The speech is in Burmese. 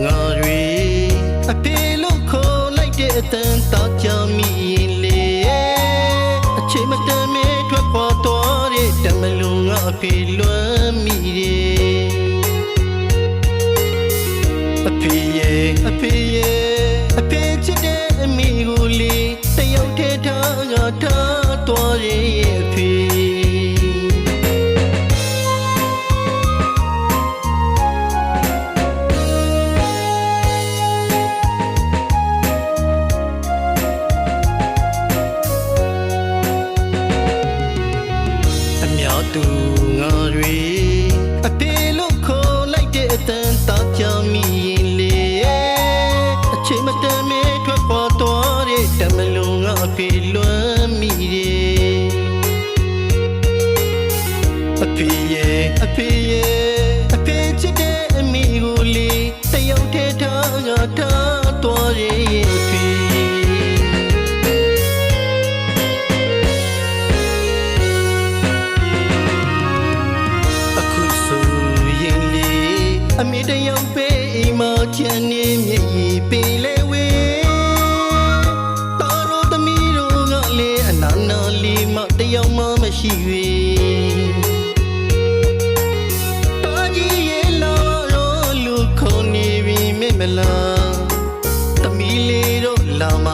ငါတွေအဖေလို့ခေါ်လိုက်တဲ့အတန်တောက်ကြမိရင်လေအချိန်မတန်မဲထွက်ပေါ်သွားတဲ့တမလုံးငါအဖေလွမ်းမိတယ်အဖေရဲ့အဖေချစ်တဲ့အမိကိုလေတယောက်တည်းထားငါထားသွားရဲ့အဖေသူငါတွေအဖေလို့ခေါ်လိုက်တဲ့အတန်တောက်ကြမိရင်လေအချိန်မတန်မဲထွက်ပေါ်သွားတဲ့တမလုံးငါအဖေလွမ်းမိတယ်အဖေချစ်တဲ့အမိကိုလေတယောက်တည်းထားငါထားသွားရဲ့အဖေအမေတယောက်ပဲအိမ်မချမ်းနေမြေကြီးပေးလေဝေတော်တော်သမီးတို့ကလည်းအနာနာလေးမတယောက်မှမရှိ၍တာကြီးရဲ့လာတော့လူခေါ်နေပြီမလားသမီးလေးတို့လာမ